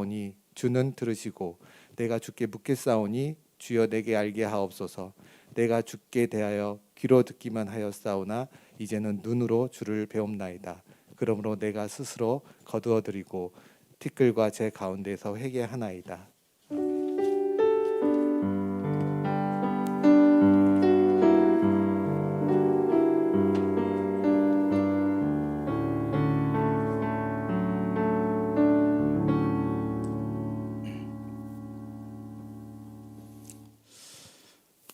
묻겠사오니 주는 들으시고 내가 주께 묻겠사오니 주여 내게 알게 하옵소서. 내가 주께 대하여 귀로 듣기만 하였사오나 이제는 눈으로 주를 배움나이다. 그러므로 내가 스스로 거두어드리고 티끌과 제 가운데서 회개하나이다.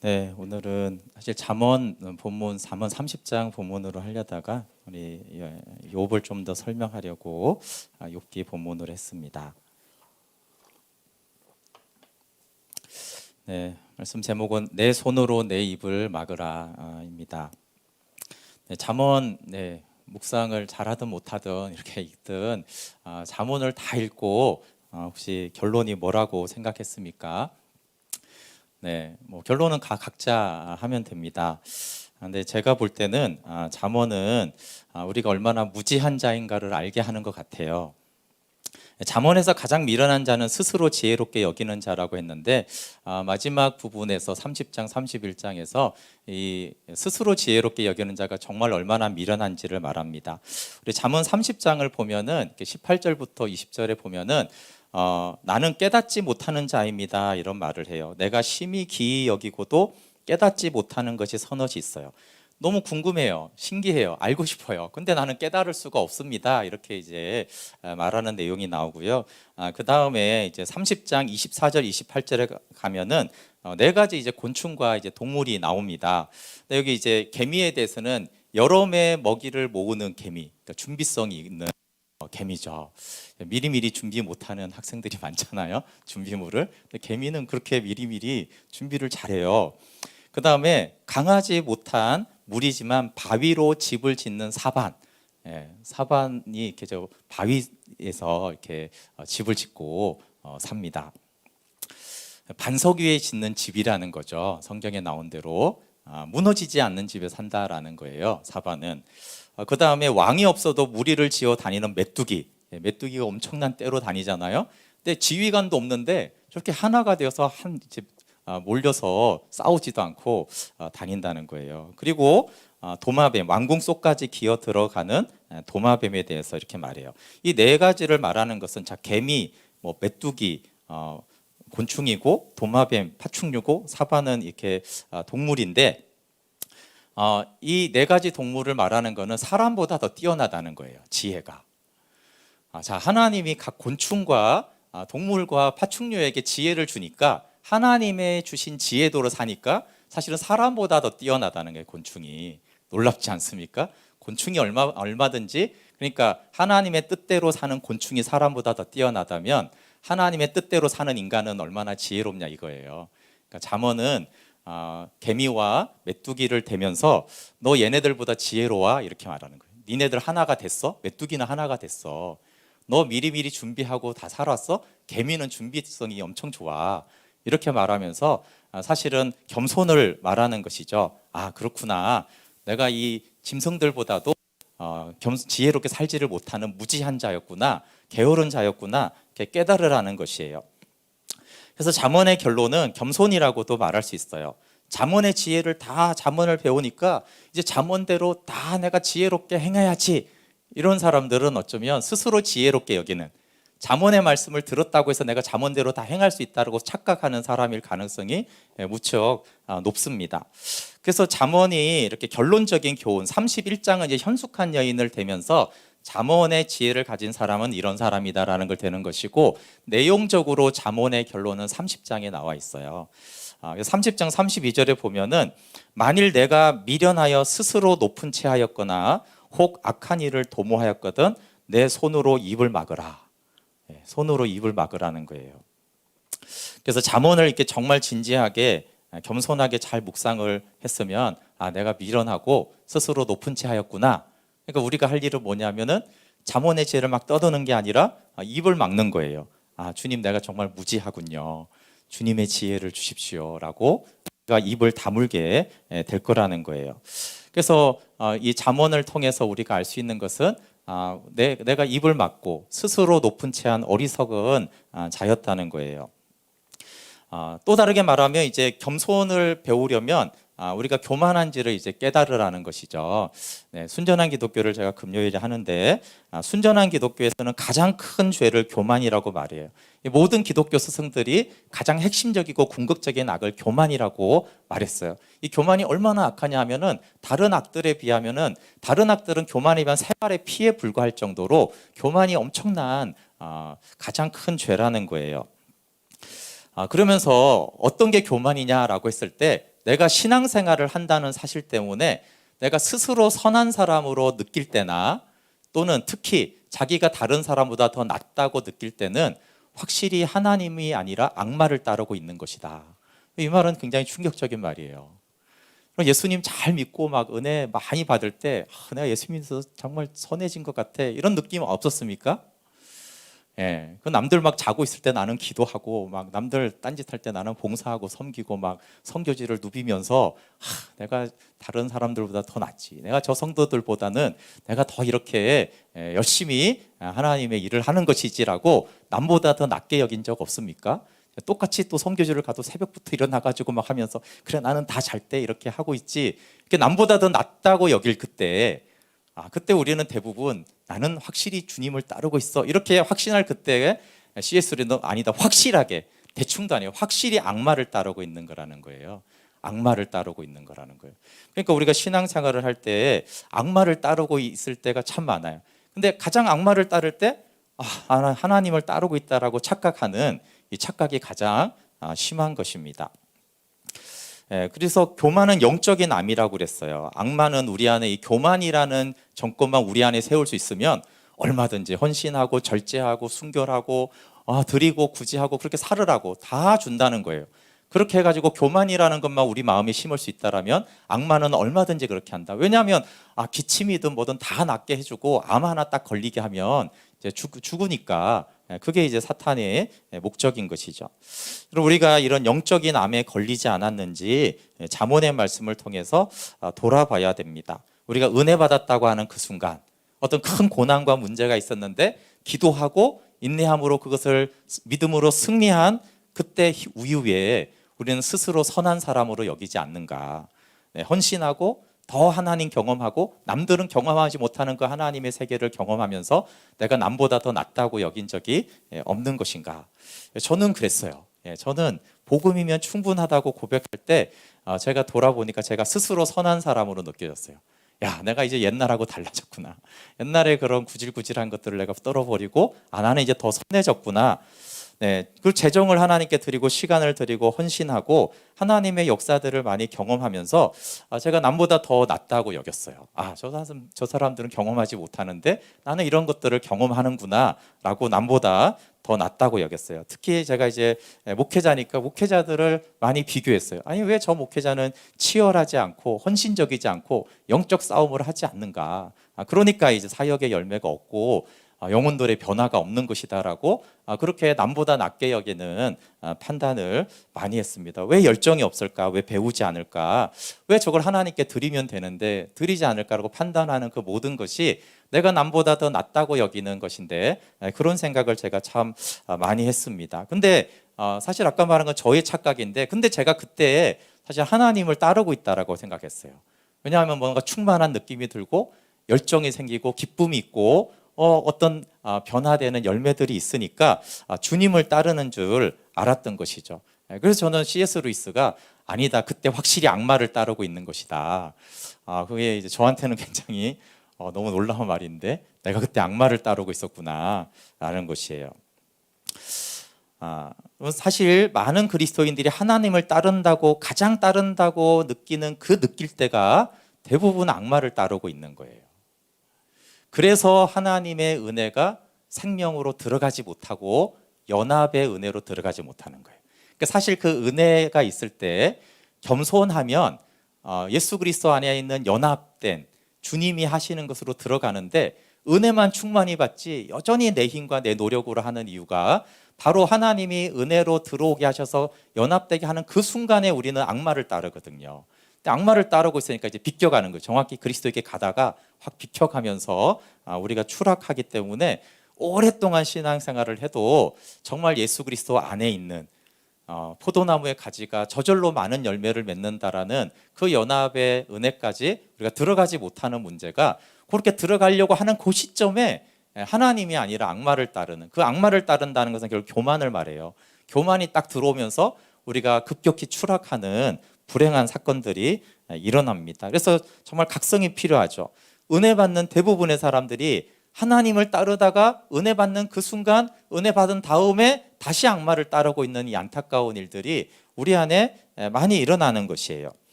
네, 오늘은 사실 잠언 본문 30장 본문으로 하려다가 우리 욥을 좀 더 설명하려고 욥기 본문으로 했습니다. 네, 말씀 제목은 내 손으로 내 입을 막으라입니다. 네, 잠언 묵상을 잘하든 못하든 이렇게 읽든 잠언을 다 읽고 혹시 결론이 뭐라고 생각했습니까? 네, 뭐 결론은 각자 하면 됩니다. 근데 제가 볼 때는 잠언은 우리가 얼마나 무지한 자인가를 알게 하는 것 같아요. 잠언에서 가장 미련한 자는 스스로 지혜롭게 여기는 자라고 했는데 마지막 부분에서 30장, 31장에서 이 스스로 지혜롭게 여기는 자가 정말 얼마나 미련한지를 말합니다. 우리 잠언 30장을 보면은 18절부터 20절에 보면은 나는 깨닫지 못하는 자입니다 이런 말을 해요. 내가 심히 기이 여기고도 깨닫지 못하는 것이 서너시 있어요. 너무 궁금해요. 신기해요. 알고 싶어요. 근데 나는 깨달을 수가 없습니다. 이렇게 이제 말하는 내용이 나오고요. 그 다음에 이제 30장 24절 28절에 가면은 네 가지 이제 곤충과 이제 동물이 나옵니다. 여기 이제 개미에 대해서는 여러 매 먹이를 모으는 개미, 그러니까 준비성이 있는 개미죠. 미리미리 준비 못하는 학생들이 많잖아요. 준비물을. 근데 개미는 그렇게 미리미리 준비를 잘해요. 그 다음에 강하지 못한 물이지만 바위로 집을 짓는 사반. 사반이 이렇게 저 바위에서 이렇게 집을 짓고 삽니다. 반석 위에 짓는 집이라는 거죠. 성경에 나온 대로 무너지지 않는 집에 산다라는 거예요. 사반은. 그 다음에 왕이 없어도 무리를 지어 다니는 메뚜기. 메뚜기가 엄청난 떼로 다니잖아요. 근데 지휘관도 없는데 저렇게 하나가 되어서 몰려서 싸우지도 않고 다닌다는 거예요. 그리고 도마뱀, 왕궁 속까지 기어 들어가는 도마뱀에 대해서 이렇게 말해요. 이 네 가지를 말하는 것은 개미, 메뚜기, 곤충이고 도마뱀, 파충류고 사반은 이렇게 동물인데 이 네 가지 동물을 말하는 것은 사람보다 더 뛰어나다는 거예요. 지혜가. 하나님이 각 곤충과 동물과 파충류에게 지혜를 주니까 하나님의 주신 지혜도로 사니까 사실은 사람보다 더 뛰어나다는 게 곤충이. 놀랍지 않습니까? 곤충이 얼마든지, 그러니까 하나님의 뜻대로 사는 곤충이 사람보다 더 뛰어나다면 하나님의 뜻대로 사는 인간은 얼마나 지혜롭냐 이거예요. 그러니까 잠언은 개미와 메뚜기를 대면서 너 얘네들보다 지혜로워 이렇게 말하는 거예요. 니네들 하나가 됐어? 메뚜기는 하나가 됐어. 너 미리미리 준비하고 다 살았어? 개미는 준비성이 엄청 좋아. 이렇게 말하면서 사실은 겸손을 말하는 것이죠. 그렇구나. 내가 이 짐승들보다도 지혜롭게 살지를 못하는 무지한 자였구나. 게으른 자였구나. 이렇게 깨달으라는 것이에요. 그래서 잠언의 결론은 겸손이라고도 말할 수 있어요. 잠언의 지혜를 다 잠언을 배우니까 이제 잠언대로 다 내가 지혜롭게 행해야지. 이런 사람들은 어쩌면 스스로 지혜롭게 여기는, 잠언의 말씀을 들었다고 해서 내가 잠언대로 다 행할 수 있다고 착각하는 사람일 가능성이 무척 높습니다. 그래서 잠언이 이렇게 결론적인 교훈 31장은 이제 현숙한 여인을 대면서 잠언의 지혜를 가진 사람은 이런 사람이다라는 걸 대는 것이고, 내용적으로 잠언의 결론은 30장에 나와 있어요. 30장 32절에 보면은 만일 내가 미련하여 스스로 높은 채 하였거나 혹 악한 일을 도모하였거든 내 손으로 입을 막으라. 손으로 입을 막으라는 거예요. 그래서 잠언을 이렇게 정말 진지하게 겸손하게 잘 묵상을 했으면 내가 미련하고 스스로 높은 채 하였구나. 그러니까 우리가 할 일은 뭐냐면은 잠언의 지혜를 막 떠드는 게 아니라 입을 막는 거예요. 주님 내가 정말 무지하군요. 주님의 지혜를 주십시오라고 우리가 입을 다물게 될 거라는 거예요. 그래서 이 잠언을 통해서 우리가 알 수 있는 것은 내가 입을 막고 스스로 높은 채 한 어리석은 자였다는 거예요. 또 다르게 말하면 이제 겸손을 배우려면 우리가 교만한지를 이제 깨달으라는 것이죠. 네, 순전한 기독교를 제가 금요일에 하는데 순전한 기독교에서는 가장 큰 죄를 교만이라고 말해요. 이 모든 기독교 스승들이 가장 핵심적이고 궁극적인 악을 교만이라고 말했어요. 이 교만이 얼마나 악하냐 하면은 다른 악들에 비하면은 다른 악들은 교만이면 세 발의 피에 불과할 정도로 교만이 엄청난 가장 큰 죄라는 거예요. 그러면서 어떤 게 교만이냐라고 했을 때 내가 신앙생활을 한다는 사실 때문에 내가 스스로 선한 사람으로 느낄 때나 또는 특히 자기가 다른 사람보다 더 낫다고 느낄 때는 확실히 하나님이 아니라 악마를 따르고 있는 것이다. 이 말은 굉장히 충격적인 말이에요. 예수님 잘 믿고 막 은혜 많이 받을 때 내가 예수 믿어서 정말 선해진 것 같아 이런 느낌 없었습니까? 예, 그 남들 막 자고 있을 때 나는 기도하고 막 남들 딴짓할 때 나는 봉사하고 섬기고 막 성교지를 누비면서 내가 다른 사람들보다 더 낫지. 내가 저 성도들보다는 내가 더 이렇게 열심히 하나님의 일을 하는 것이지라고 남보다 더 낫게 여긴 적 없습니까? 똑같이 또 성교지를 가도 새벽부터 일어나가지고 막 하면서 그래 나는 다 잘 때 이렇게 하고 있지. 이렇게 남보다 더 낫다고 여길 그때 그때 우리는 대부분 나는 확실히 주님을 따르고 있어 이렇게 확신할 그때 CS는 아니다 확실하게 대충도 아니에요 확실히 악마를 따르고 있는 거라는 거예요. 악마를 따르고 있는 거라는 거예요. 그러니까 우리가 신앙생활을 할 때 악마를 따르고 있을 때가 참 많아요. 근데 가장 악마를 따를 때 하나님을 따르고 있다라고 착각하는 이 착각이 가장 심한 것입니다. 그래서 교만은 영적인 암이라고 그랬어요. 악마는 우리 안에 이 교만이라는 정권만 우리 안에 세울 수 있으면 얼마든지 헌신하고 절제하고 순결하고 드리고 구제하고 그렇게 살으라고 다 준다는 거예요. 그렇게 해가지고 교만이라는 것만 우리 마음에 심을 수 있다라면 악마는 얼마든지 그렇게 한다. 왜냐하면 기침이든 뭐든 다 낫게 해주고 암 하나 딱 걸리게 하면 이제 죽으니까 그게 이제 사탄의 목적인 것이죠. 그럼 우리가 이런 영적인 암에 걸리지 않았는지 잠언의 말씀을 통해서 돌아봐야 됩니다. 우리가 은혜 받았다고 하는 그 순간 어떤 큰 고난과 문제가 있었는데 기도하고 인내함으로 그것을 믿음으로 승리한 그때 이후에 우리는 스스로 선한 사람으로 여기지 않는가. 헌신하고 더 하나님 경험하고 남들은 경험하지 못하는 그 하나님의 세계를 경험하면서 내가 남보다 더 낫다고 여긴 적이 없는 것인가. 저는 그랬어요. 저는 복음이면 충분하다고 고백할 때 제가 돌아보니까 제가 스스로 선한 사람으로 느껴졌어요. 야, 내가 이제 옛날하고 달라졌구나. 옛날에 그런 구질구질한 것들을 내가 떨어버리고 나는 이제 더 선해졌구나. 그 재정을 하나님께 드리고 시간을 드리고 헌신하고 하나님의 역사들을 많이 경험하면서 제가 남보다 더 낫다고 여겼어요. 저 사람들은 경험하지 못하는데 나는 이런 것들을 경험하는구나라고 남보다 더 낫다고 여겼어요. 특히 제가 이제 목회자니까 목회자들을 많이 비교했어요. 아니 왜 저 목회자는 치열하지 않고 헌신적이지 않고 영적 싸움을 하지 않는가? 그러니까 이제 사역의 열매가 없고 영혼들의 변화가 없는 것이다라고 그렇게 남보다 낫게 여기는 판단을 많이 했습니다. 왜 열정이 없을까? 왜 배우지 않을까? 왜 저걸 하나님께 드리면 되는데 드리지 않을까라고 판단하는 그 모든 것이 내가 남보다 더 낫다고 여기는 것인데 그런 생각을 제가 참 많이 했습니다. 근데 사실 아까 말한 건 저의 착각인데 근데 제가 그때 사실 하나님을 따르고 있다라고 생각했어요. 왜냐하면 뭔가 충만한 느낌이 들고 열정이 생기고 기쁨이 있고 어떤 변화되는 열매들이 있으니까 주님을 따르는 줄 알았던 것이죠. 그래서 저는 C.S. 루이스가 아니다. 그때 확실히 악마를 따르고 있는 것이다. 그게 이제 저한테는 굉장히 너무 놀라운 말인데 내가 그때 악마를 따르고 있었구나라는 것이에요. 사실 많은 그리스도인들이 하나님을 가장 따른다고 느끼는 그 느낄 때가 대부분 악마를 따르고 있는 거예요. 그래서 하나님의 은혜가 생명으로 들어가지 못하고 연합의 은혜로 들어가지 못하는 거예요. 그러니까 사실 그 은혜가 있을 때 겸손하면 예수 그리스도 안에 있는 연합된 주님이 하시는 것으로 들어가는데 은혜만 충만히 받지 여전히 내 힘과 내 노력으로 하는 이유가 바로 하나님이 은혜로 들어오게 하셔서 연합되게 하는 그 순간에 우리는 악마를 따르거든요. 근데 악마를 따르고 있으니까 이제 비껴가는 거예요. 정확히 그리스도에게 가다가 확 비켜가면서 우리가 추락하기 때문에 오랫동안 신앙생활을 해도 정말 예수 그리스도 안에 있는 포도나무의 가지가 저절로 많은 열매를 맺는다라는 그 연합의 은혜까지 우리가 들어가지 못하는 문제가, 그렇게 들어가려고 하는 그 시점에 하나님이 아니라 악마를 따르는, 그 악마를 따른다는 것은 결국 교만을 말해요. 교만이 딱 들어오면서 우리가 급격히 추락하는 불행한 사건들이 일어납니다. 그래서 정말 각성이 필요하죠. 은혜 받는 대부분의 사람들이 하나님을 따르다가 은혜 받는 그 순간, 은혜 받은 다음에 다시 악마를 따르고 있는 이 안타까운 일들이 우리 안에 많이 일어나는 것이에요.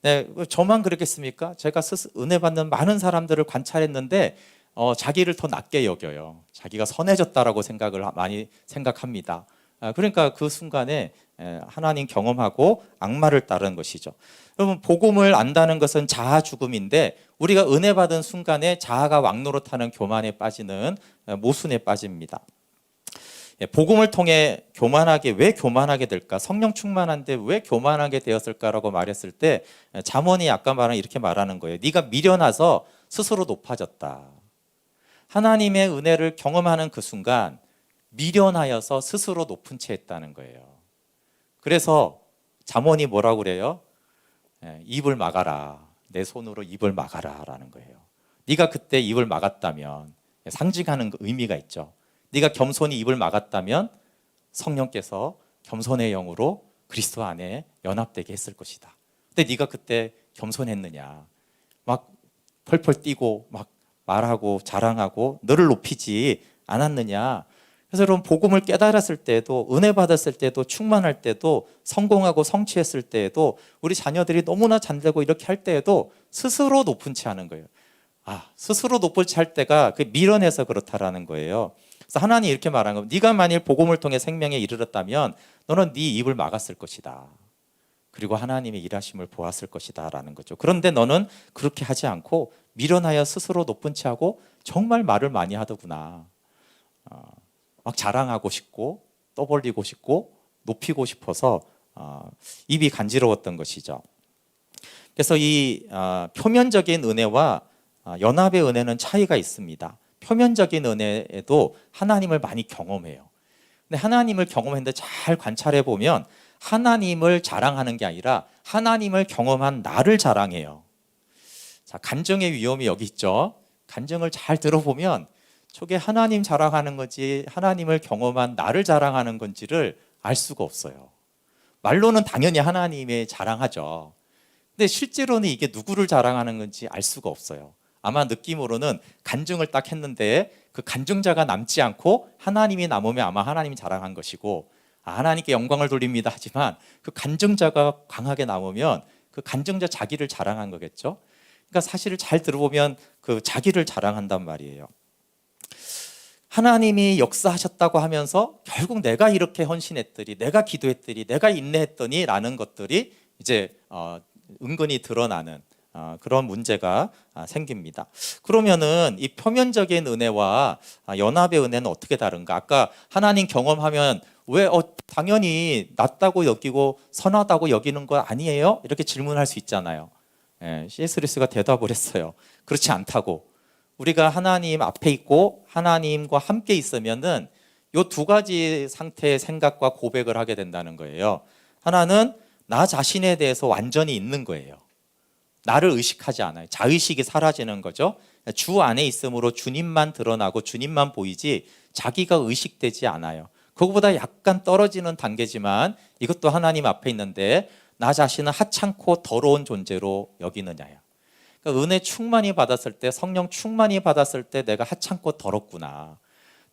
네, 저만 그렇겠습니까? 제가 은혜 받는 많은 사람들을 관찰했는데 자기를 더 낮게 여겨요. 자기가 선해졌다라고 생각을 많이 생각합니다. 그러니까 그 순간에 하나님 경험하고 악마를 따르는 것이죠. 여러분, 복음을 안다는 것은 자아 죽음인데 우리가 은혜 받은 순간에 자아가 왕노릇하는 교만에 빠지는 모순에 빠집니다. 복음을 통해 왜 교만하게 될까? 성령 충만한데 왜 교만하게 되었을까라고 말했을 때 잠언이 아까 말한 이렇게 말하는 거예요. 네가 미련해서 스스로 높아졌다. 하나님의 은혜를 경험하는 그 순간 미련하여서 스스로 높은 채 했다는 거예요. 그래서 잠언이 뭐라고 그래요? 입을 막아라. 내 손으로 입을 막아라 라는 거예요. 네가 그때 입을 막았다면 상징하는 의미가 있죠. 네가 겸손히 입을 막았다면 성령께서 겸손의 영으로 그리스도 안에 연합되게 했을 것이다. 근데 네가 그때 겸손했느냐? 막 펄펄 뛰고 막 말하고 자랑하고 너를 높이지 않았느냐? 그래서 여러분, 복음을 깨달았을 때도, 은혜 받았을 때도, 충만할 때도, 성공하고 성취했을 때에도, 우리 자녀들이 너무나 잘되고 이렇게 할 때에도 스스로 높은 채 하는 거예요. 스스로 높은 채 할 때가 그 미련해서 그렇다라는 거예요. 그래서 하나님이 이렇게 말한 겁니다. 네가 만일 복음을 통해 생명에 이르렀다면 너는 네 입을 막았을 것이다. 그리고 하나님의 일하심을 보았을 것이다 라는 거죠. 그런데 너는 그렇게 하지 않고 미련하여 스스로 높은 채 하고 정말 말을 많이 하더구나. 막 자랑하고 싶고 떠벌리고 싶고 높이고 싶어서 입이 간지러웠던 것이죠. 그래서 이 표면적인 은혜와 연합의 은혜는 차이가 있습니다. 표면적인 은혜에도 하나님을 많이 경험해요. 근데 하나님을 경험했는데 잘 관찰해 보면 하나님을 자랑하는 게 아니라 하나님을 경험한 나를 자랑해요. 자, 간증의 위험이 여기 있죠. 간증을 잘 들어보면 저게 하나님 자랑하는 건지 하나님을 경험한 나를 자랑하는 건지를 알 수가 없어요. 말로는 당연히 하나님의 자랑하죠. 근데 실제로는 이게 누구를 자랑하는 건지 알 수가 없어요. 아마 느낌으로는 간증을 딱 했는데 그 간증자가 남지 않고 하나님이 남으면 아마 하나님이 자랑한 것이고, 하나님께 영광을 돌립니다 하지만 그 간증자가 강하게 남으면 그 간증자 자기를 자랑한 거겠죠. 그러니까 사실을 잘 들어보면 그 자기를 자랑한단 말이에요. 하나님이 역사하셨다고 하면서 결국 내가 이렇게 헌신했더니, 내가 기도했더니, 내가 인내했더니 라는 것들이 이제 은근히 드러나는 그런 문제가 생깁니다. 그러면은 이 표면적인 은혜와 연합의 은혜는 어떻게 다른가? 아까 하나님 경험하면 왜 당연히 낫다고 여기고 선하다고 여기는 거 아니에요? 이렇게 질문할 수 있잖아요. C.S. 루이스가 대답을 했어요. 그렇지 않다고. 우리가 하나님 앞에 있고 하나님과 함께 있으면은 이 두 가지 상태의 생각과 고백을 하게 된다는 거예요. 하나는 나 자신에 대해서 완전히 있는 거예요. 나를 의식하지 않아요. 자의식이 사라지는 거죠. 주 안에 있으므로 주님만 드러나고 주님만 보이지 자기가 의식되지 않아요. 그거보다 약간 떨어지는 단계지만 이것도 하나님 앞에 있는데 나 자신은 하찮고 더러운 존재로 여기느냐요. 그러니까 은혜 충만히 받았을 때, 성령 충만히 받았을 때 내가 하찮고 더럽구나.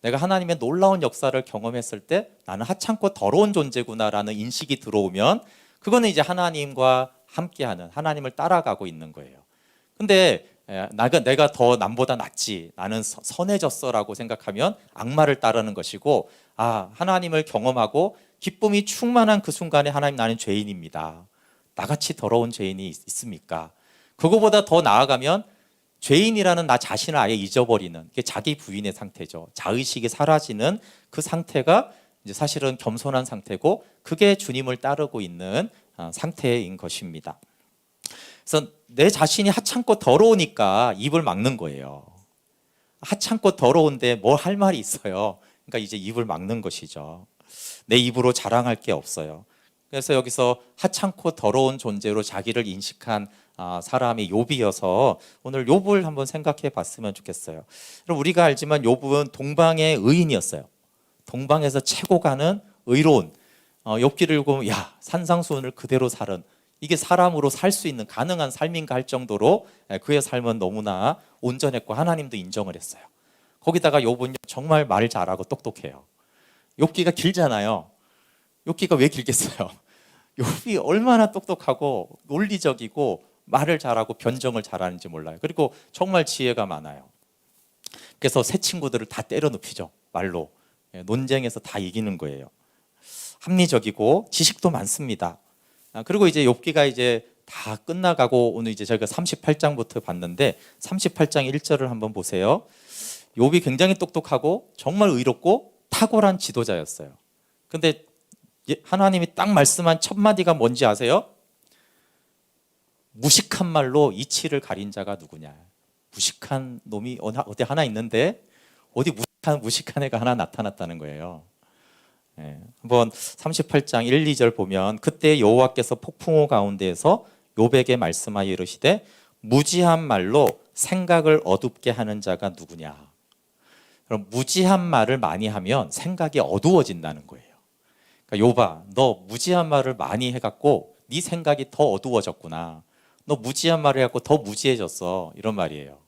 내가 하나님의 놀라운 역사를 경험했을 때 나는 하찮고 더러운 존재구나라는 인식이 들어오면 그거는 이제 하나님과 함께하는, 하나님을 따라가고 있는 거예요. 근데 내가 더 남보다 낫지, 나는 선해졌어라고 생각하면 악마를 따르는 것이고, 하나님을 경험하고 기쁨이 충만한 그 순간에 하나님, 나는 죄인입니다. 나같이 더러운 죄인이 있습니까? 그거보다 더 나아가면 죄인이라는 나 자신을 아예 잊어버리는 게 자기 부인의 상태죠. 자의식이 사라지는 그 상태가 이제 사실은 겸손한 상태고, 그게 주님을 따르고 있는 상태인 것입니다. 그래서 내 자신이 하찮고 더러우니까 입을 막는 거예요. 하찮고 더러운데 뭘 할 말이 있어요. 그러니까 이제 입을 막는 것이죠. 내 입으로 자랑할 게 없어요. 그래서 여기서 하찮고 더러운 존재로 자기를 인식한 사람이 욥이어서 오늘 욥을 한번 생각해 봤으면 좋겠어요. 그럼 우리가 알지만 욥은 동방의 의인이었어요. 동방에서 최고 가는 의로운, 욥기를 읽으면 야, 산상수훈을 그대로 살은, 이게 사람으로 살 수 있는 가능한 삶인가 할 정도로 그의 삶은 너무나 온전했고 하나님도 인정을 했어요. 거기다가 욥은 정말 말 잘하고 똑똑해요. 욥기가 길잖아요. 욥기가 왜 길겠어요? 욥이 얼마나 똑똑하고 논리적이고 말을 잘하고 변정을 잘하는지 몰라요. 그리고 정말 지혜가 많아요. 그래서 새 친구들을 다 때려 눕히죠. 말로. 논쟁에서 다 이기는 거예요. 합리적이고 지식도 많습니다. 그리고 이제 욥기가 이제 다 끝나가고 오늘 이제 저희가 38장부터 봤는데 38장 1절을 한번 보세요. 욥이 굉장히 똑똑하고 정말 의롭고 탁월한 지도자였어요. 근데 하나님이 딱 말씀한 첫 마디가 뭔지 아세요? 무식한 말로 이치를 가린 자가 누구냐. 무식한 놈이 어디 하나 있는데 어디 무식한 애가 하나 나타났다는 거예요. 한번 38장 1, 2절 보면 그때 여호와께서 폭풍우 가운데에서 욥에게 말씀하여 이르시되 무지한 말로 생각을 어둡게 하는 자가 누구냐. 그럼 무지한 말을 많이 하면 생각이 어두워진다는 거예요. 그러니까 욥아, 너 무지한 말을 많이 해갖고 네 생각이 더 어두워졌구나. 너 무지한 말을 해갖고 더 무지해졌어. 이런 말이에요.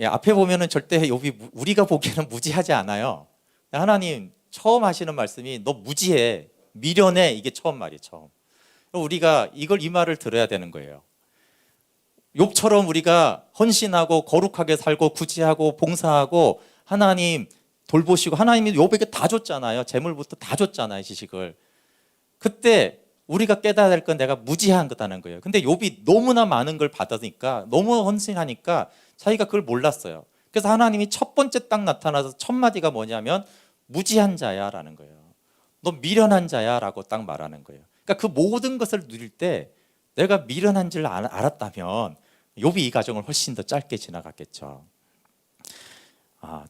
앞에 보면은 절대 욥이 우리가 보기에는 무지하지 않아요. 하나님 처음 하시는 말씀이 너 무지해, 미련해, 이게 처음 말이에요. 처음. 우리가 이 말을 들어야 되는 거예요. 욥처럼 우리가 헌신하고 거룩하게 살고 구제하고 봉사하고 하나님 돌보시고 하나님이 욥에게 다 줬잖아요. 재물부터 다 줬잖아요. 지식을. 그때 우리가 깨달아야 될 건 내가 무지한 거다는 거예요. 근데 욥이 너무나 많은 걸 받으니까 너무 헌신하니까 자기가 그걸 몰랐어요. 그래서 하나님이 첫 번째 딱 나타나서 첫 마디가 뭐냐면 무지한 자야 라는 거예요. 너 미련한 자야 라고 딱 말하는 거예요. 그러니까 그 모든 것을 누릴 때 내가 미련한 줄 알았다면 욥이 이 가정을 훨씬 더 짧게 지나갔겠죠.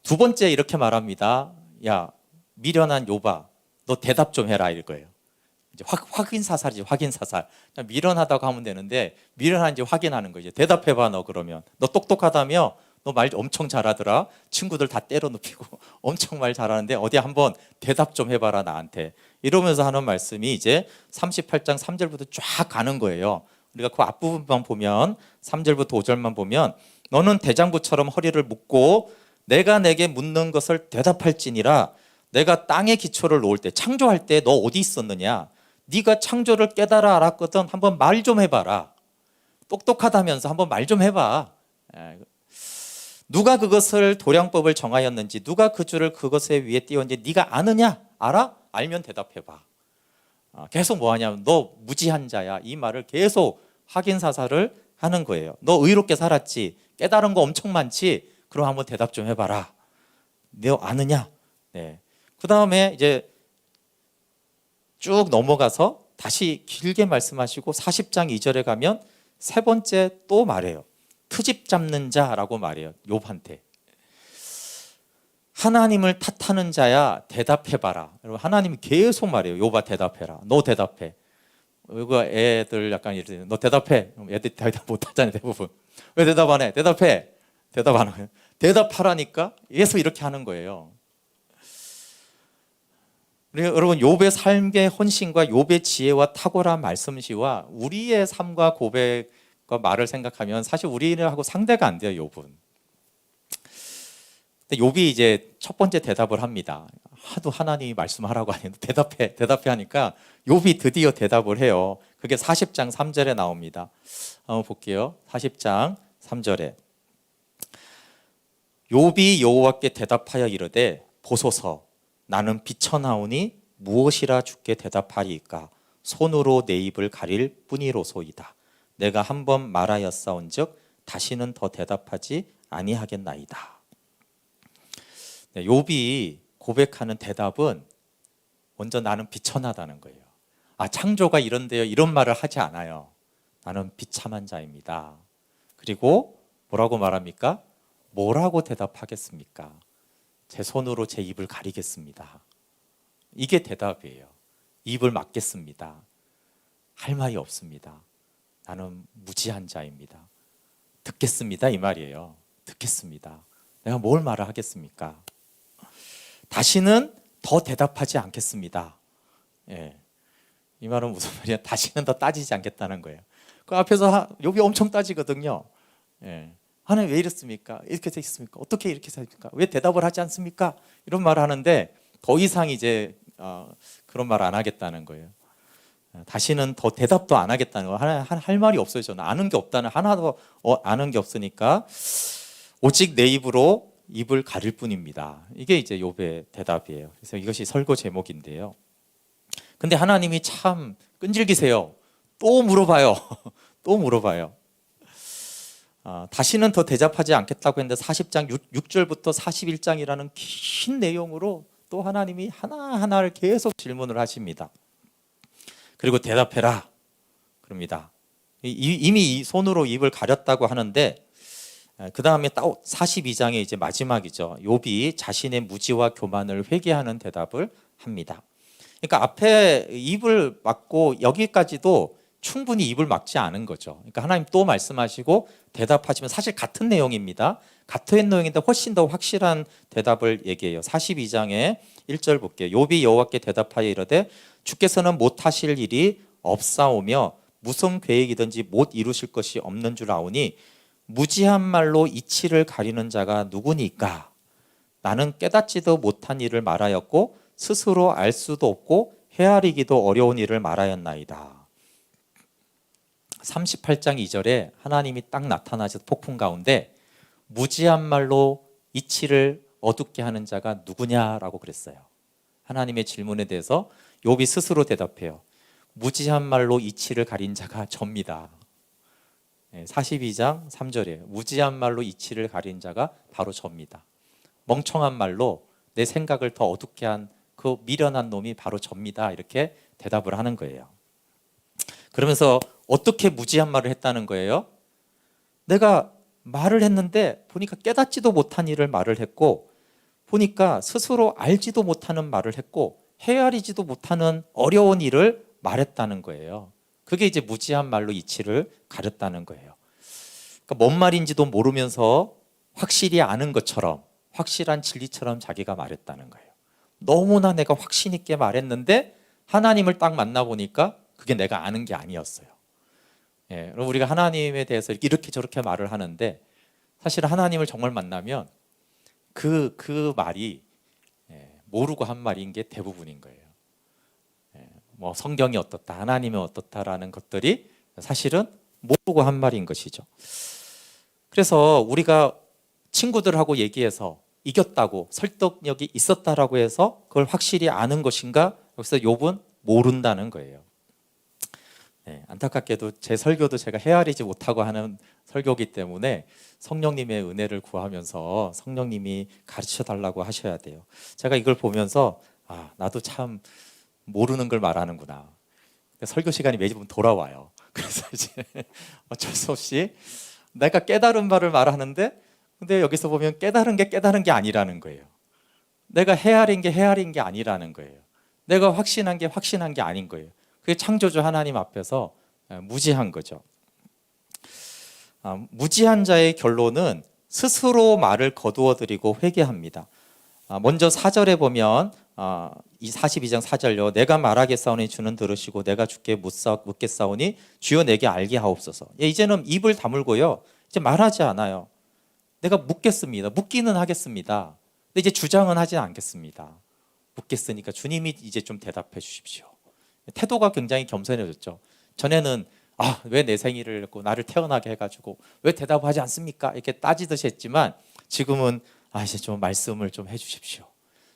두 번째 이렇게 말합니다. 야, 미련한 욥아, 너 대답 좀 해라 이거예요. 이제 확인 사살이지, 확인 사살. 미련하다고 하면 되는데 미련한지 확인하는 거죠. 대답해봐 너 그러면. 너 똑똑하다며? 너 말 엄청 잘하더라. 친구들 다 때려 눕히고 엄청 말 잘하는데 어디 한번 대답 좀 해봐라 나한테. 이러면서 하는 말씀이 이제 38장 3절부터 쫙 가는 거예요. 우리가 그 앞부분만 보면 3절부터 5절만 보면 너는 대장부처럼 허리를 묶고 내가 내게 묻는 것을 대답할지니라. 내가 땅의 기초를 놓을 때 창조할 때 너 어디 있었느냐. 네가 창조를 깨달아 알았거든. 한번 말 좀 해봐라. 똑똑하다면서 한번 말 좀 해봐. 누가 그것을 도량법을 정하였는지 누가 그 줄을 그것에 위에 띄웠는지 네가 아느냐? 알아? 알면 대답해봐. 계속 뭐 하냐면 너 무지한 자야. 이 말을 계속 확인 사살을 하는 거예요. 너 의롭게 살았지? 깨달은 거 엄청 많지? 그럼 한번 대답 좀 해봐라. 너 아느냐? 네. 그 다음에 이제 쭉 넘어가서 다시 길게 말씀하시고 40장 2절에 가면 세 번째 또 말해요. 트집 잡는 자라고 말해요. 욥한테. 하나님을 탓하는 자야 대답해봐라. 여러분 하나님이 계속 말해요. 욥아 대답해라. 너 대답해. 이거 애들 약간 이러세요. 너 대답해. 애들 대답 못하잖아요. 대부분. 왜 대답 안 해? 대답해. 대답 안 해요. 대답하라니까 계속 이렇게 하는 거예요. 여러분 욥의 삶의 헌신과 욥의 지혜와 탁월한 말씀시와 우리의 삶과 고백과 말을 생각하면 사실 우리하고 상대가 안 돼요. 욥은. 근데 욥이 이제 첫 번째 대답을 합니다. 하도 하나님이 말씀하라고 하는데 대답해 하니까 욥이 드디어 대답을 해요. 그게 40장 3절에 나옵니다. 한번 볼게요. 40장 3절에 욥이 여호와께 대답하여 이르되 보소서 나는 비쳐나오니 무엇이라 주께 대답하리이까 손으로 내 입을 가릴 뿐이로소이다. 내가 한번 말하였사온즉 다시는 더 대답하지 아니하겠나이다. 네, 욥이 고백하는 대답은 먼저 나는 비천하다는 거예요. 창조가 이런데요, 이런 말을 하지 않아요. 나는 비참한 자입니다. 그리고 뭐라고 말합니까? 뭐라고 대답하겠습니까? 제 손으로 제 입을 가리겠습니다. 이게 대답이에요. 입을 막겠습니다. 할 말이 없습니다. 나는 무지한 자입니다. 듣겠습니다, 이 말이에요. 듣겠습니다. 내가 뭘 말을 하겠습니까? 다시는 더 대답하지 않겠습니다. 예. 이 말은 무슨 말이야? 다시는 더 따지지 않겠다는 거예요. 그 앞에서 욥이 엄청 따지거든요. 예. 하나님 왜 이렇습니까? 이렇게 돼 있습니까? 어떻게 이렇게 됩니까? 왜 대답을 하지 않습니까? 이런 말을 하는데 더 이상 이제 그런 말 안 하겠다는 거예요. 다시는 더 대답도 안 하겠다는 거. 할 말이 없어요. 저는 아는 게 없다는, 하나도 아는 게 없으니까 오직 내 입으로 입을 가릴 뿐입니다. 이게 이제 욥의 대답이에요. 그래서 이것이 설교 제목인데요. 근데 하나님이 참 끈질기세요. 또 물어봐요. 또 물어봐요. 다시는 더 대답하지 않겠다고 했는데 40장 6절부터 41장이라는 긴 내용으로 또 하나님이 하나하나를 계속 질문을 하십니다. 그리고 대답해라 그럽니다. 이미 이 손으로 입을 가렸다고 하는데 그 다음에 42장의 이제 마지막이죠. 욥이 자신의 무지와 교만을 회개하는 대답을 합니다. 그러니까 앞에 입을 막고 여기까지도 충분히 입을 막지 않은 거죠. 그러니까 하나님 또 말씀하시고 대답하시면 사실 같은 내용입니다. 같은 내용인데 훨씬 더 확실한 대답을 얘기해요. 42장의 1절 볼게요. 욥이 여호와께 대답하여 이르되 주께서는 못하실 일이 없사오며 무슨 계획이든지 못 이루실 것이 없는 줄 아오니 무지한 말로 이치를 가리는 자가 누구니까? 나는 깨닫지도 못한 일을 말하였고 스스로 알 수도 없고 헤아리기도 어려운 일을 말하였나이다. 38장 2절에 하나님이 딱 나타나셔서 폭풍 가운데 무지한 말로 이치를 어둡게 하는 자가 누구냐라고 그랬어요. 하나님의 질문에 대해서 욥이 스스로 대답해요. 무지한 말로 이치를 가린 자가 접니다. 42장 3절이에요. 무지한 말로 이치를 가린 자가 바로 접니다. 멍청한 말로 내 생각을 더 어둡게 한 그 미련한 놈이 바로 접니다. 이렇게 대답을 하는 거예요. 그러면서 어떻게 무지한 말을 했다는 거예요? 내가 말을 했는데 보니까 깨닫지도 못한 일을 말을 했고 보니까 스스로 알지도 못하는 말을 했고 헤아리지도 못하는 어려운 일을 말했다는 거예요. 그게 이제 무지한 말로 이치를 가렸다는 거예요. 그러니까 뭔 말인지도 모르면서 확실히 아는 것처럼 확실한 진리처럼 자기가 말했다는 거예요. 너무나 내가 확신 있게 말했는데 하나님을 딱 만나보니까 그게 내가 아는 게 아니었어요. 그럼 우리가 하나님에 대해서 이렇게 저렇게 말을 하는데 사실 하나님을 정말 만나면 그 말이 모르고 한 말인 게 대부분인 거예요. 뭐 성경이 어떻다, 하나님이 어떻다라는 것들이 사실은 모르고 한 말인 것이죠. 그래서 우리가 친구들하고 얘기해서 이겼다고 설득력이 있었다라고 해서 그걸 확실히 아는 것인가? 여기서 욥은 모른다는 거예요. 안타깝게도 제 설교도 제가 헤아리지 못하고 하는 설교이기 때문에 성령님의 은혜를 구하면서 성령님이 가르쳐 달라고 하셔야 돼요. 제가 이걸 보면서 나도 참 모르는 걸 말하는구나. 설교 시간이 매번 돌아와요. 그래서 이제 어쩔 수 없이 내가 깨달은 바를 말하는데 근데 여기서 보면 깨달은 게 아니라는 거예요. 내가 헤아린 게 아니라는 거예요. 내가 확신한 게 아닌 거예요. 그게 창조주 하나님 앞에서 무지한 거죠. 무지한 자의 결론은 스스로 말을 거두어들이고 회개합니다. 먼저 4절에 보면 이 42장 4절요. 내가 말하겠사오니 주는 들으시고 내가 주께 묻겠사오니 주여 내게 알게 하옵소서. 이제는 입을 다물고요. 이제 말하지 않아요. 내가 묻겠습니다. 묻기는 하겠습니다. 근데 이제 주장은 하지 않겠습니다. 묻겠으니까 주님이 이제 좀 대답해 주십시오. 태도가 굉장히 겸손해졌죠. 전에는 왜 내 생일을 했고 나를 태어나게 해가지고 왜 대답하지 않습니까? 이렇게 따지듯이 했지만 지금은 이제 좀 말씀을 좀 해주십시오.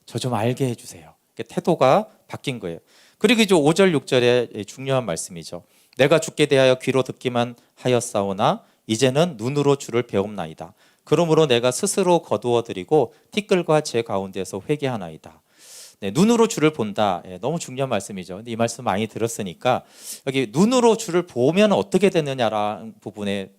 저 좀 알게 해주세요. 태도가 바뀐 거예요. 그리고 이제 5절 6절에 중요한 말씀이죠. 내가 주께 대하여 귀로 듣기만 하였사오나 이제는 눈으로 주를 배움나이다. 그러므로 내가 스스로 거두어드리고 티끌과 제 가운데서 회개하나이다. 네, 눈으로 주를 본다. 예, 너무 중요한 말씀이죠. 근데 이 말씀 많이 들었으니까 여기 눈으로 주를 보면 어떻게 되느냐라는 부분에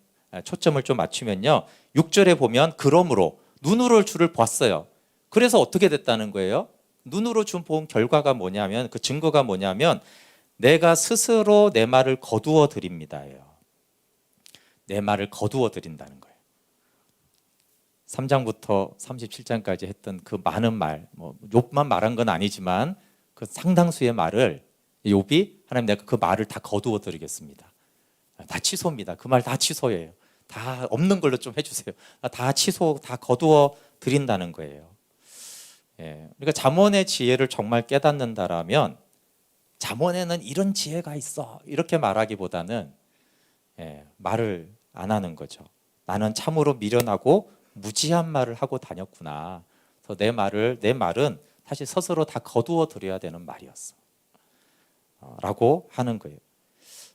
초점을 좀 맞추면요. 6절에 보면 그러므로 눈으로 주를 봤어요. 그래서 어떻게 됐다는 거예요? 눈으로 주 본 결과가 뭐냐면 그 증거가 뭐냐면 내가 스스로 내 말을 거두어 드립니다예요. 내 말을 거두어 드린다는 거예요. 3장부터 37장까지 했던 그 많은 말, 뭐 욥만 말한 건 아니지만 그 상당수의 말을 욥이 하나님 내가 그 말을 다 거두어 드리겠습니다. 다 취소입니다. 그 말 다 취소예요. 다 없는 걸로 좀 해주세요. 다 취소, 다 거두어 드린다는 거예요. 예, 그러니까 잠언의 지혜를 정말 깨닫는다라면 잠언에는 이런 지혜가 있어 이렇게 말하기보다는 말을 안 하는 거죠. 나는 참으로 미련하고 무지한 말을 하고 다녔구나. 그래서 내 말은 사실 스스로 다 거두어 드려야 되는 말이었어. 라고 하는 거예요.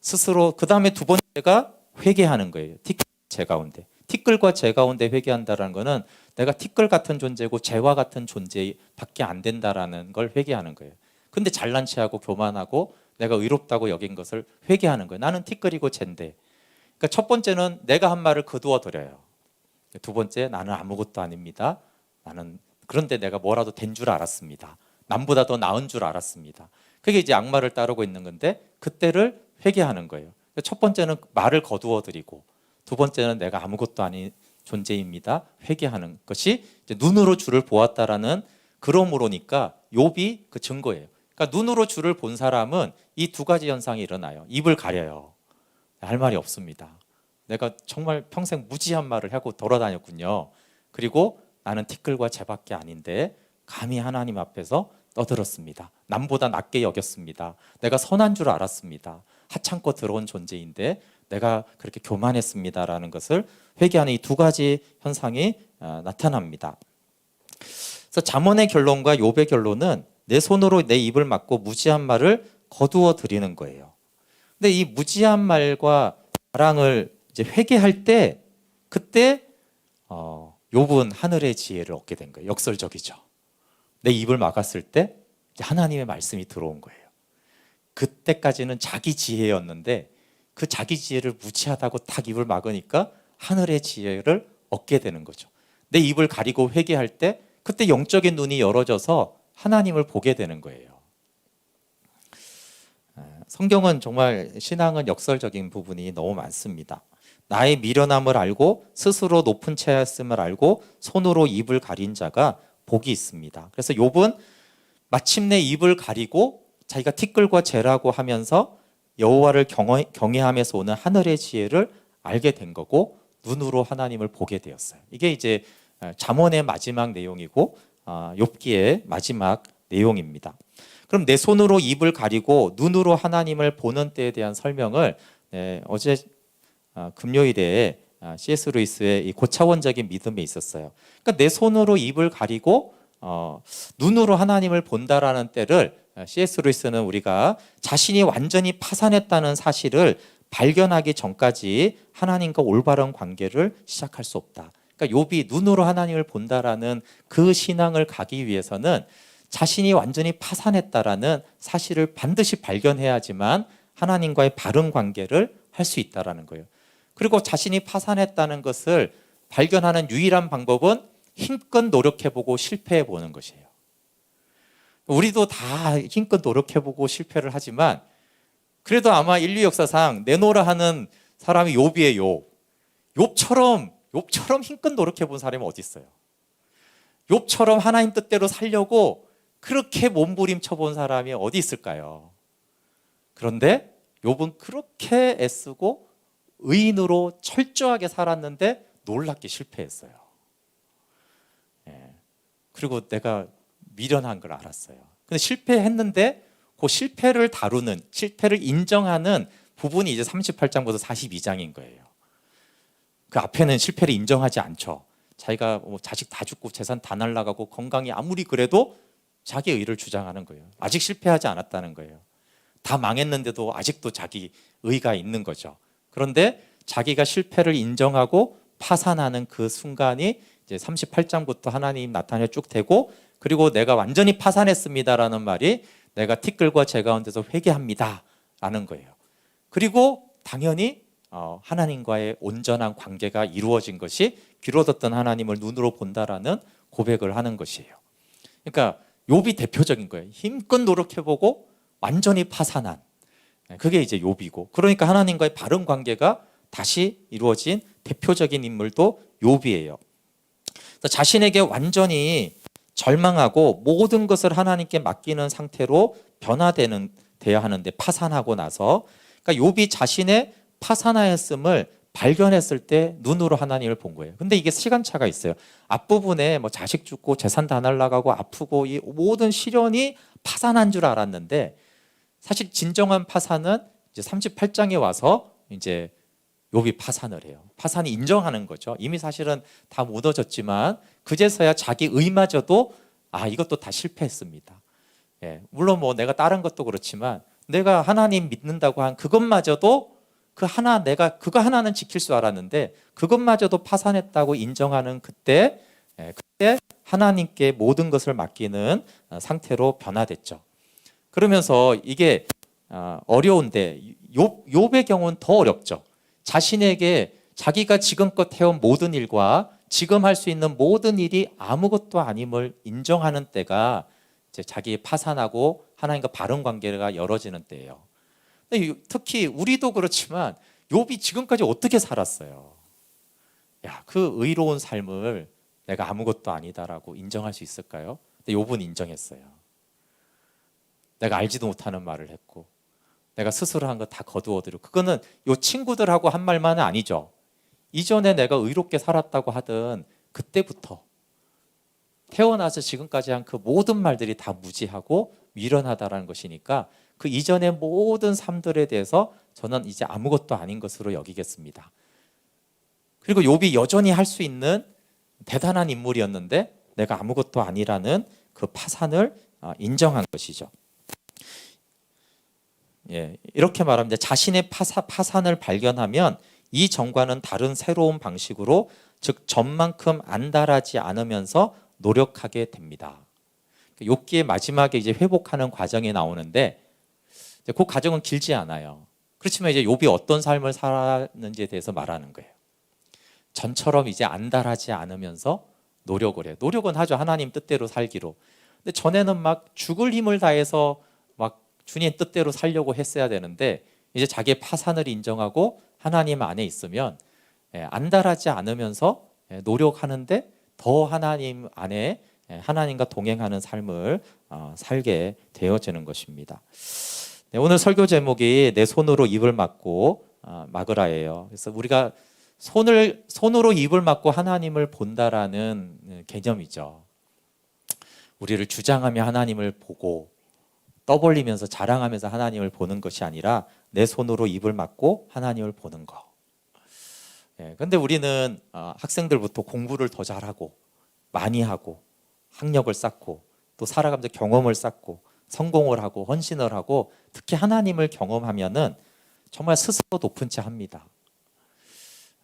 스스로 그 다음에 두 번째가 회개하는 거예요. 티끌 제 가운데. 티끌과 제 가운데 회개한다라는 거는 내가 티끌 같은 존재고 재와 같은 존재밖에 안 된다라는 걸 회개하는 거예요. 근데 잘난 체하고 교만하고 내가 의롭다고 여긴 것을 회개하는 거예요. 나는 티끌이고 젠데. 그러니까 첫 번째는 내가 한 말을 거두어 드려요. 두 번째 나는 아무것도 아닙니다. 나는 그런데 내가 뭐라도 된 줄 알았습니다. 남보다 더 나은 줄 알았습니다. 그게 이제 악마를 따르고 있는 건데 그때를 회개하는 거예요. 첫 번째는 말을 거두어 드리고 두 번째는 내가 아무것도 아닌 존재입니다. 회개하는 것이 이제 눈으로 주를 보았다라는 그러므로니까 욥이 그 증거예요. 그러니까 눈으로 주를 본 사람은 이 두 가지 현상이 일어나요. 입을 가려요. 할 말이 없습니다. 내가 정말 평생 무지한 말을 하고 돌아다녔군요. 그리고 나는 티끌과 재밖에 아닌데 감히 하나님 앞에서 떠들었습니다. 남보다 낮게 여겼습니다. 내가 선한 줄 알았습니다. 하찮고 더러운 존재인데 내가 그렇게 교만했습니다라는 것을 회개하는 이 두 가지 현상이 나타납니다. 그래서 잠언의 결론과 욥의 결론은 내 손으로 내 입을 막고 무지한 말을 거두어 드리는 거예요. 근데 이 무지한 말과 자랑을 이제 회개할 때 그때 욥은 하늘의 지혜를 얻게 된 거예요. 역설적이죠. 내 입을 막았을 때 하나님의 말씀이 들어온 거예요. 그때까지는 자기 지혜였는데 그 자기 지혜를 무지하다고 딱 입을 막으니까 하늘의 지혜를 얻게 되는 거죠. 내 입을 가리고 회개할 때 그때 영적인 눈이 열어져서 하나님을 보게 되는 거예요. 성경은 정말 신앙은 역설적인 부분이 너무 많습니다. 나의 미련함을 알고 스스로 높은 채였음을 알고 손으로 입을 가린 자가 복이 있습니다. 그래서 욥은 마침내 입을 가리고 자기가 티끌과 재라고 하면서 여호와를 경외함에서 오는 하늘의 지혜를 알게 된 거고 눈으로 하나님을 보게 되었어요. 이게 이제 잠언의 마지막 내용이고 욥기의 마지막 내용입니다. 그럼 내 손으로 입을 가리고 눈으로 하나님을 보는 때에 대한 설명을 어제 금요일에 C.S. 루이스의 이 고차원적인 믿음에 있었어요. 그러니까 내 손으로 입을 가리고 눈으로 하나님을 본다라는 때를 C.S. 루이스는 우리가 자신이 완전히 파산했다는 사실을 발견하기 전까지 하나님과 올바른 관계를 시작할 수 없다. 그러니까 욥이 눈으로 하나님을 본다라는 그 신앙을 가기 위해서는 자신이 완전히 파산했다라는 사실을 반드시 발견해야지만 하나님과의 바른 관계를 할 수 있다라는 거예요. 그리고 자신이 파산했다는 것을 발견하는 유일한 방법은 힘껏 노력해보고 실패해보는 것이에요. 우리도 다 힘껏 노력해보고 실패를 하지만 그래도 아마 인류 역사상 내노라 하는 사람이 욥이에요. 욥처럼 힘껏 노력해본 사람이 어디 있어요? 욥처럼 하나님 뜻대로 살려고 그렇게 몸부림쳐 본 사람이 어디 있을까요? 그런데 욥은 그렇게 애쓰고 의인으로 철저하게 살았는데 놀랍게 실패했어요. 그리고 내가 미련한 걸 알았어요. 근데 실패했는데 그 실패를 다루는, 실패를 인정하는 부분이 이제 38장부터 42장인 거예요. 그 앞에는 실패를 인정하지 않죠. 자기가 자식 다 죽고 재산 다 날라가고 건강이 아무리 그래도 자기 의를 주장하는 거예요. 아직 실패하지 않았다는 거예요. 다 망했는데도 아직도 자기 의가 있는 거죠. 그런데 자기가 실패를 인정하고 파산하는 그 순간이 이제 이제 38장부터 하나님 나타내 쭉 되고, 그리고 내가 완전히 파산했습니다라는 말이 내가 티끌과 재 가운데서 회개합니다라는 거예요. 그리고 당연히 하나님과의 온전한 관계가 이루어진 것이 귀로 듣던 하나님을 눈으로 본다라는 고백을 하는 것이에요. 그러니까 욥이 대표적인 거예요. 힘껏 노력해보고 완전히 파산한, 그게 이제 욥이고, 그러니까 하나님과의 바른 관계가 다시 이루어진 대표적인 인물도 욥이에요. 자신에게 완전히 절망하고 모든 것을 하나님께 맡기는 상태로 돼야 하는데, 파산하고 나서, 그러니까 욥이 자신의 파산하였음을 발견했을 때 눈으로 하나님을 본 거예요. 근데 이게 시간차가 있어요. 앞부분에 뭐 자식 죽고 재산 다 날라가고 아프고 이 모든 시련이 파산한 줄 알았는데, 사실 진정한 파산은 이제 38장에 와서 이제 욥이 파산을 해요. 파산이 인정하는 거죠. 이미 사실은 다 무너졌지만 그제서야 자기 의마저도 이것도 다 실패했습니다. 물론 뭐 내가 다른 것도 그렇지만 내가 하나님 믿는다고 한 그것마저도 내가 그거 하나는 지킬 줄 알았는데 그것마저도 파산했다고 인정하는 그때 하나님께 모든 것을 맡기는 상태로 변화됐죠. 그러면서 이게 어려운데 욥의 경우는 더 어렵죠. 자신에게 자기가 지금껏 해온 모든 일과 지금 할 수 있는 모든 일이 아무것도 아님을 인정하는 때가 이제 자기 파산하고 하나님과 바른 관계가 열어지는 때예요. 근데 특히 우리도 그렇지만 욥이 지금까지 어떻게 살았어요? 그 의로운 삶을 내가 아무것도 아니다라고 인정할 수 있을까요? 근데 욥은 인정했어요. 내가 알지도 못하는 말을 했고 내가 스스로 한 거 다 거두어들이고, 그거는 요 친구들하고 한 말만은 아니죠. 이전에 내가 의롭게 살았다고 하던 그때부터 태어나서 지금까지 한 그 모든 말들이 다 무지하고 미련하다라는 것이니까 그 이전의 모든 삶들에 대해서 저는 이제 아무것도 아닌 것으로 여기겠습니다. 그리고 욥이 여전히 할 수 있는 대단한 인물이었는데 내가 아무것도 아니라는 그 파산을 인정한 것이죠. 이렇게 말하면 자신의 파산을 발견하면 이 전과는 다른 새로운 방식으로, 즉 전만큼 안달하지 않으면서 노력하게 됩니다. 욥기의 마지막에 이제 회복하는 과정이 나오는데 그 과정은 길지 않아요. 그렇지만 이제 욥이 어떤 삶을 살았는지에 대해서 말하는 거예요. 전처럼 이제 안달하지 않으면서 노력을 해요. 노력은 하죠. 하나님 뜻대로 살기로. 근데 전에는 막 죽을 힘을 다해서 막 주님 뜻대로 살려고 했어야 되는데 이제 자기의 파산을 인정하고 하나님 안에 있으면 안달하지 않으면서 노력하는데 더 하나님 안에 하나님과 동행하는 삶을 살게 되어지는 것입니다. 오늘 설교 제목이 내 손으로 입을 막고 막으라예요. 그래서 우리가 손으로 입을 막고 하나님을 본다라는 개념이죠. 우리를 주장하며 하나님을 보고 떠벌리면서 자랑하면서 하나님을 보는 것이 아니라 내 손으로 입을 막고 하나님을 보는 거. 근데 우리는 학생들부터 공부를 더 잘하고 많이 하고 학력을 쌓고 또 살아가면서 경험을 쌓고 성공을 하고 헌신을 하고 특히 하나님을 경험하면은 정말 스스로 높은 채 합니다.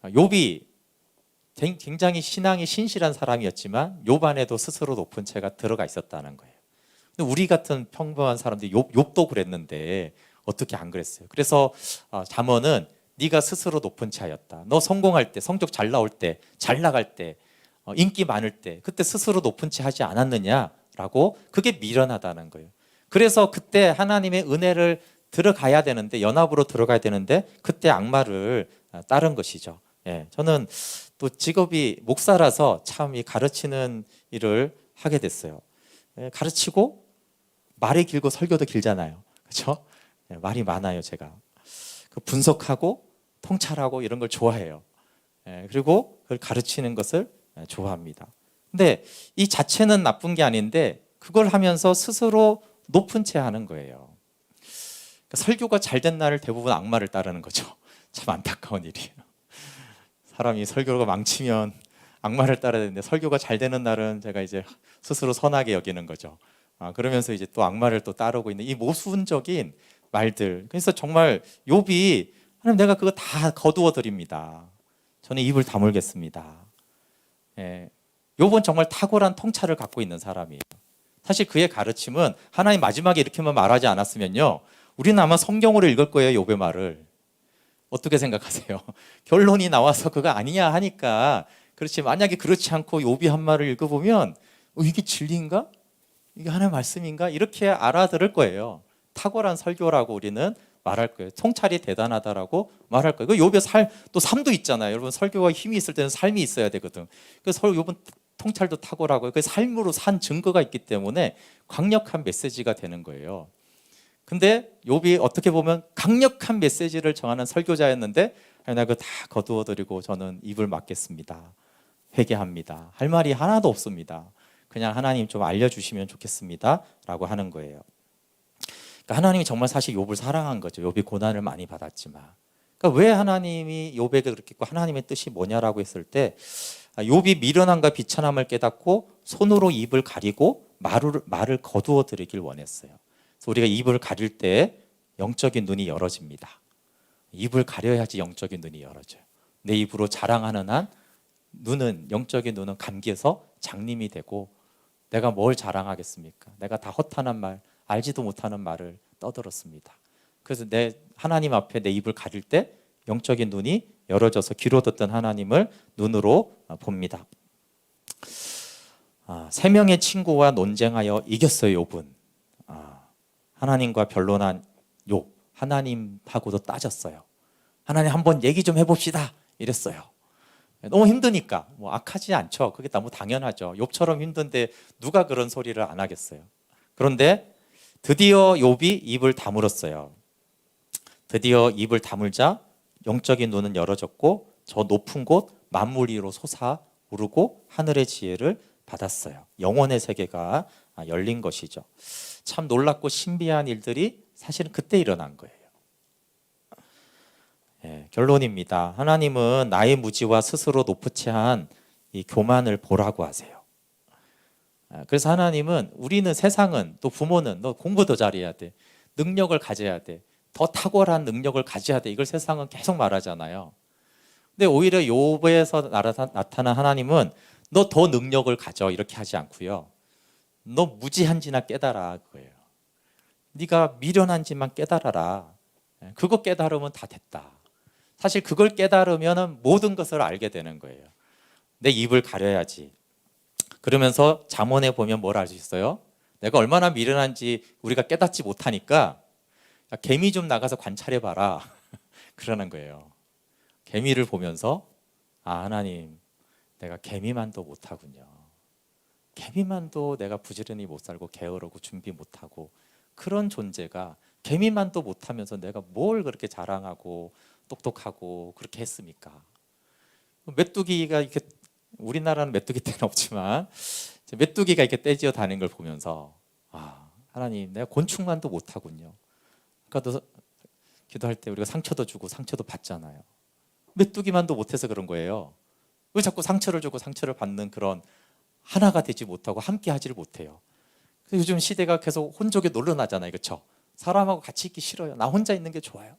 욥이 굉장히 신앙이 신실한 사람이었지만 욥 안에도 스스로 높은 채가 들어가 있었다는 거예요. 근데 우리 같은 평범한 사람들이 욥도 그랬는데 어떻게 안 그랬어요? 그래서 잠언은 네가 스스로 높은 채하였다. 너 성공할 때, 성적 잘 나올 때, 잘 나갈 때, 인기 많을 때 그때 스스로 높은 채 하지 않았느냐라고, 그게 미련하다는 거예요. 그래서 그때 하나님의 은혜를 들어가야 되는데, 연합으로 들어가야 되는데 그때 악마를 따른 것이죠. 저는 또 직업이 목사라서 참 이 가르치는 일을 하게 됐어요. 가르치고 말이 길고 설교도 길잖아요. 그렇죠? 말이 많아요. 제가 분석하고 통찰하고 이런 걸 좋아해요. 그리고 그걸 가르치는 것을 좋아합니다. 근데 이 자체는 나쁜 게 아닌데 그걸 하면서 스스로 높은 채 하는 거예요. 그러니까 설교가 잘 된 날을 대부분 악마를 따르는 거죠. 참 안타까운 일이에요. 사람이 설교가 망치면 악마를 따라야 되는데 설교가 잘 되는 날은 제가 이제 스스로 선하게 여기는 거죠. 그러면서 이제 또 악마를 또 따르고 있는 이 모순적인 말들. 그래서 정말 욥이 하나님 내가 그거 다 거두어 드립니다. 저는 입을 다물겠습니다. 욥은 정말 탁월한 통찰을 갖고 있는 사람이에요. 사실 그의 가르침은 하나님 마지막에 이렇게만 말하지 않았으면요, 우리는 아마 성경으로 읽을 거예요. 욥의 말을. 어떻게 생각하세요? 결론이 나와서 그거 아니냐 하니까. 그렇지, 만약에 그렇지 않고 욥이 한 말을 읽어보면 이게 진리인가? 이게 하나님의 말씀인가? 이렇게 알아들을 거예요. 탁월한 설교라고 우리는 말할 거예요. 통찰이 대단하다라고 말할 거예요. 그 욥의 또 삶도 있잖아요. 여러분, 설교가 힘이 있을 때는 삶이 있어야 되거든. 그래서 욥은 통찰도 탁월하고요. 그 삶으로 산 증거가 있기 때문에 강력한 메시지가 되는 거예요. 근데 욥이 어떻게 보면 강력한 메시지를 정하는 설교자였는데, 나 그거 다 거두어드리고 저는 입을 막겠습니다. 회개합니다. 할 말이 하나도 없습니다. 그냥 하나님 좀 알려주시면 좋겠습니다 라고 하는 거예요. 그러니까 하나님이 정말 사실 욥을 사랑한 거죠. 욥이 고난을 많이 받았지만. 그러니까 왜 하나님이 욥에게 그렇게 했고 하나님의 뜻이 뭐냐라고 했을 때, 욥이 미련함과 비천함을 깨닫고 손으로 입을 가리고 말을 거두어 드리길 원했어요. 그래서 우리가 입을 가릴 때 영적인 눈이 열어집니다. 입을 가려야지 영적인 눈이 열어져요. 내 입으로 자랑하는 한 영적인 눈은 감기에서 장님이 되고, 내가 뭘 자랑하겠습니까? 내가 다 허탄한 말, 알지도 못하는 말을 떠들었습니다. 그래서 하나님 앞에 내 입을 가릴 때 영적인 눈이 열어져서 귀로 듣던 하나님을 눈으로 봅니다. 3명의 친구와 논쟁하여 이겼어요. 욥은. 하나님과 변론한 욥, 하나님하고도 따졌어요. 하나님 한번 얘기 좀 해봅시다 이랬어요. 너무 힘드니까. 뭐 악하지 않죠. 그게 너무 당연하죠. 욥처럼 힘든데 누가 그런 소리를 안 하겠어요. 그런데 드디어 욥이 입을 다물었어요. 드디어 입을 다물자 영적인 눈은 열어졌고 저 높은 곳 만물 위로 솟아오르고 하늘의 지혜를 받았어요. 영혼의 세계가 열린 것이죠. 참 놀랍고 신비한 일들이 사실은 그때 일어난 거예요. 결론입니다. 하나님은 나의 무지와 스스로 높으치한 이 교만을 보라고 하세요. 그래서 하나님은, 우리는, 세상은, 또 부모는 너 공부 더 잘해야 돼, 능력을 가져야 돼, 더 탁월한 능력을 가져야 돼, 이걸 세상은 계속 말하잖아요. 근데 오히려 욥에서 나타난 하나님은 너 더 능력을 가져 이렇게 하지 않고요, 너 무지한지나 깨달아 그거예요. 네가 미련한지만 깨달아라. 그거 깨달으면 다 됐다. 사실 그걸 깨달으면 모든 것을 알게 되는 거예요. 내 입을 가려야지. 그러면서 잠언에 보면 뭘 알 수 있어요? 내가 얼마나 미련한지 우리가 깨닫지 못하니까 야, 개미 좀 나가서 관찰해봐라 그러는 거예요. 개미를 보면서 하나님, 내가 개미만도 못하군요. 개미만도 내가 부지런히 못 살고 게으르고 준비 못하고 그런 존재가 개미만도 못하면서 내가 뭘 그렇게 자랑하고 똑똑하고 그렇게 했습니까? 메뚜기가 이렇게, 우리나라는 메뚜기 떼는 없지만 메뚜기가 이렇게 떼지어 다니는 걸 보면서 하나님, 내가 곤충만도 못하군요. 아까도 기도할 때 우리가 상처도 주고 상처도 받잖아요. 메뚜기만도 못해서 그런 거예요. 왜 자꾸 상처를 주고 상처를 받는 그런 하나가 되지 못하고 함께 하지를 못해요. 요즘 시대가 계속 혼족에 놀러나잖아요. 그렇죠? 사람하고 같이 있기 싫어요. 나 혼자 있는 게 좋아요.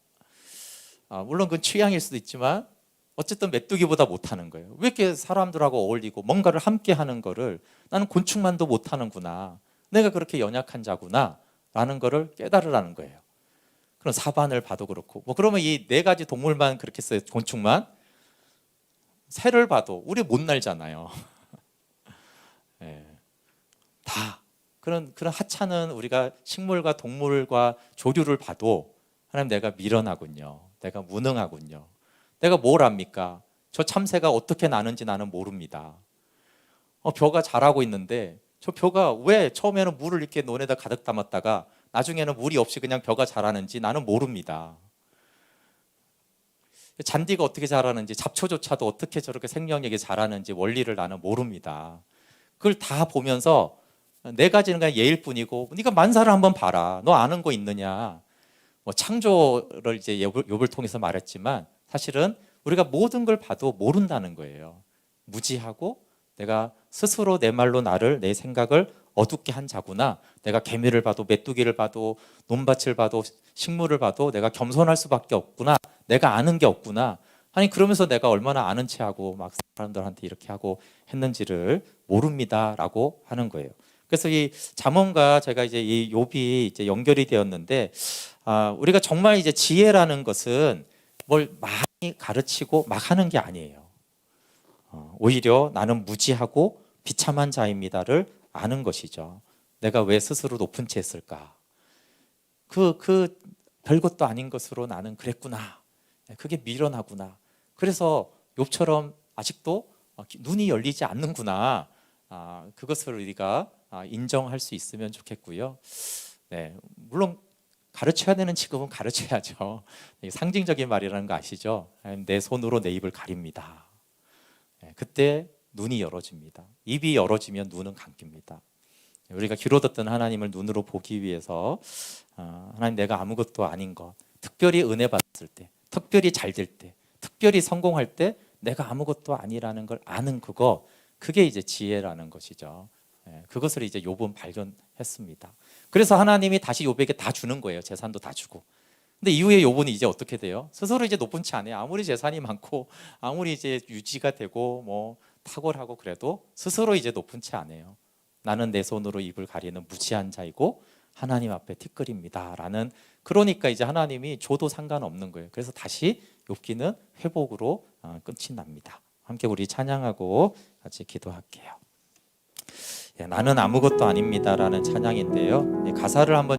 물론 그건 취향일 수도 있지만 어쨌든 메뚜기보다 못하는 거예요. 왜 이렇게 사람들하고 어울리고 뭔가를 함께 하는 거를, 나는 곤충만도 못하는구나, 내가 그렇게 연약한 자구나 라는 거를 깨달으라는 거예요. 그럼 사반을 봐도 그렇고, 그러면 이 4가지 동물만 그렇게 써요. 곤충만. 새를 봐도 우리 못 날잖아요. 다 그런 하찮은 우리가 식물과 동물과 조류를 봐도 하나님, 내가 미련하군요. 내가 무능하군요. 내가 뭘 압니까? 저 참새가 어떻게 나는지 나는 모릅니다. 벼가 자라고 있는데 저 벼가 왜 처음에는 물을 이렇게 논에다 가득 담았다가 나중에는 물이 없이 그냥 벼가 자라는지 나는 모릅니다. 잔디가 어떻게 자라는지, 잡초조차도 어떻게 저렇게 생명력이 자라는지 원리를 나는 모릅니다. 그걸 다 보면서 4가지는 그냥 예일 뿐이고, 네가 만사를 한번 봐라. 너 아는 거 있느냐? 창조를 이제 욥을 통해서 말했지만 사실은 우리가 모든 걸 봐도 모른다는 거예요. 무지하고 내가 스스로 내 말로 내 생각을 어둡게 한 자구나. 내가 개미를 봐도 메뚜기를 봐도 논밭을 봐도 식물을 봐도 내가 겸손할 수밖에 없구나. 내가 아는 게 없구나 아니 그러면서 내가 얼마나 아는 체하고 막 사람들한테 이렇게 하고 했는지를 모릅니다라고 하는 거예요. 그래서 이 잠언과 제가 이제 이 욥이 이제 연결이 되었는데, 우리가 정말 이제 지혜라는 것은 뭘 많이 가르치고 막 하는 게 아니에요. 오히려 나는 무지하고 비참한 자입니다를 아는 것이죠. 내가 왜 스스로 높은 채 했을까? 그 별것도 아닌 것으로 나는 그랬구나. 그게 미련하구나. 그래서 욥처럼 아직도 눈이 열리지 않는구나. 그것을 우리가 인정할 수 있으면 좋겠고요. 네, 물론 가르쳐야 되는 직업은 가르쳐야죠. 상징적인 말이라는 거 아시죠? 내 손으로 내 입을 가립니다. 그때 눈이 열어집니다. 입이 열어지면 눈은 감깁니다. 우리가 귀로 듣던 하나님을 눈으로 보기 위해서 하나님 내가 아무것도 아닌 것, 특별히 은혜 받았을 때, 특별히 잘 될 때, 특별히 성공할 때 내가 아무것도 아니라는 걸 아는 그게 이제 지혜라는 것이죠. 그것을 이제 욥은 발견했습니다. 그래서 하나님이 다시 욥에게 다 주는 거예요. 재산도 다 주고. 근데 이후에 욥은 이제 어떻게 돼요? 스스로 이제 높은 채 안 해요. 아무리 재산이 많고 아무리 이제 유지가 되고 뭐 탁월하고 그래도 스스로 이제 높은 채 안 해요. 나는 내 손으로 입을 가리는 무지한 자이고 하나님 앞에 티끌입니다라는, 그러니까 이제 하나님이 줘도 상관없는 거예요. 그래서 다시 욥기는 회복으로 끝이 납니다. 함께 우리 찬양하고 같이 기도할게요. 나는 아무것도 아닙니다라는 찬양인데요. 가사를 한번